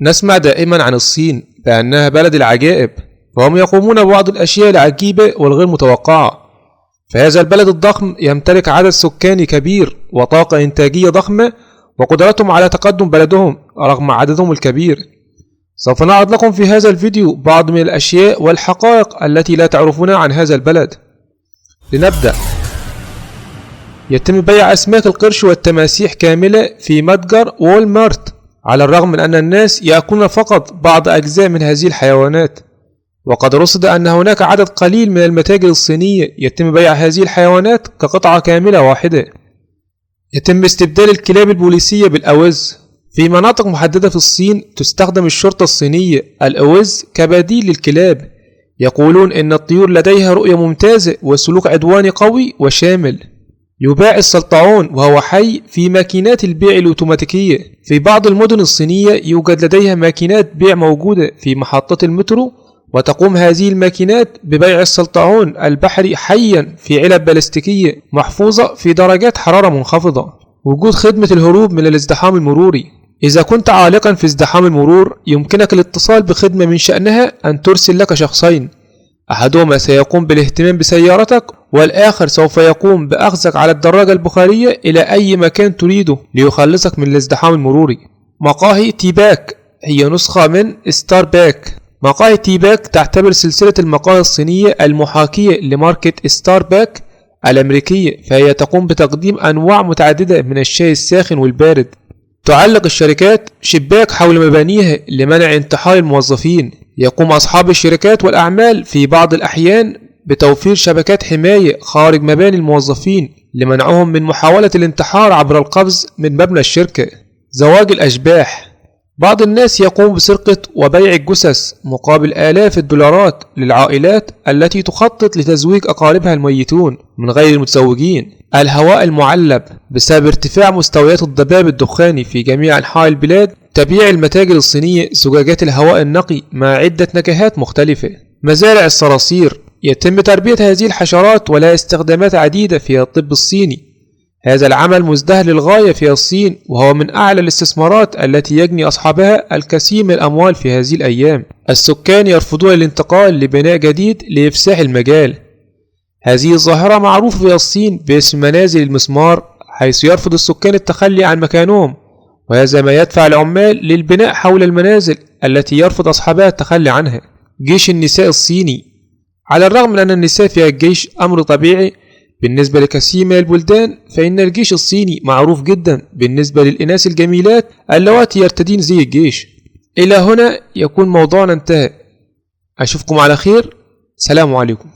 نسمع دائما عن الصين بأنها بلد العجائب، وهم يقومون ببعض الأشياء العجيبة والغير متوقعة. فهذا البلد الضخم يمتلك عدد سكاني كبير وطاقة إنتاجية ضخمة، وقدرتهم على تقدم بلدهم رغم عددهم الكبير. سوف نعرض لكم في هذا الفيديو بعض من الأشياء والحقائق التي لا تعرفونها عن هذا البلد. لنبدأ. يتم بيع أسماك القرش والتماسيح كاملة في متجر وول مارت، على الرغم من أن الناس يأكلون فقط بعض أجزاء من هذه الحيوانات. وقد رصد أن هناك عدد قليل من المتاجر الصينية يتم بيع هذه الحيوانات كقطعة كاملة واحدة. يتم استبدال الكلاب البوليسية بالأوز. في مناطق محددة في الصين تستخدم الشرطة الصينية الأوز كبديل للكلاب. يقولون إن الطيور لديها رؤية ممتازة وسلوك عدواني قوي وشامل. يباع السلطعون وهو حي في ماكينات البيع الأوتوماتيكية. في بعض المدن الصينية يوجد لديها ماكينات بيع موجودة في محطة المترو، وتقوم هذه الماكينات ببيع السلطعون البحري حيا في علب بلاستيكية محفوظة في درجات حرارة منخفضة. وجود خدمة الهروب من الازدحام المروري. إذا كنت عالقا في ازدحام المرور يمكنك الاتصال بخدمة من شأنها أن ترسل لك شخصين، أحدهما سيقوم بالاهتمام بسيارتك، والآخر سوف يقوم بأخذك على الدراجة البخارية إلى أي مكان تريده ليخلصك من الازدحام المروري. مقاهي تيباك هي نسخة من ستارباك. مقاهي تيباك تعتبر سلسلة المقاهي الصينية المحاكية لماركة ستارباك الأمريكية، فهي تقوم بتقديم أنواع متعددة من الشاي الساخن والبارد. تعلق الشركات شباك حول مبانيها لمنع انتحار الموظفين. يقوم أصحاب الشركات والأعمال في بعض الأحيان بتوفير شبكات حماية خارج مباني الموظفين لمنعهم من محاولة الانتحار عبر القفز من مبنى الشركة. زواج الأشباح. بعض الناس يقوم بسرقة وبيع الجثث مقابل آلاف الدولارات للعائلات التي تخطط لتزويج أقاربها الميتون من غير المتزوجين. الهواء المعلب. بسبب ارتفاع مستويات الضباب الدخاني في جميع أنحاء البلاد، تبيع المتاجر الصينية زجاجات الهواء النقي مع عدة نكهات مختلفة. مزارع الصراصير. يتم تربية هذه الحشرات ولها استخدامات عديدة في الطب الصيني. هذا العمل مزدهر للغاية في الصين، وهو من أعلى الاستثمارات التي يجني أصحابها الكثير من الأموال في هذه الأيام. السكان يرفضون الانتقال لبناء جديد لإفساح المجال. هذه الظاهرة معروفة في الصين باسم منازل المسمار، حيث يرفض السكان التخلي عن مكانهم، وهذا ما يدفع العمال للبناء حول المنازل التي يرفض أصحابها التخلي عنها. جيش النساء الصيني. على الرغم من أن النساء في الجيش أمر طبيعي بالنسبة لكثير من البلدان، فإن الجيش الصيني معروف جدا بالنسبة للإناث الجميلات اللواتي يرتدين زي الجيش. إلى هنا يكون موضوعنا انتهى. أشوفكم على خير. سلام عليكم.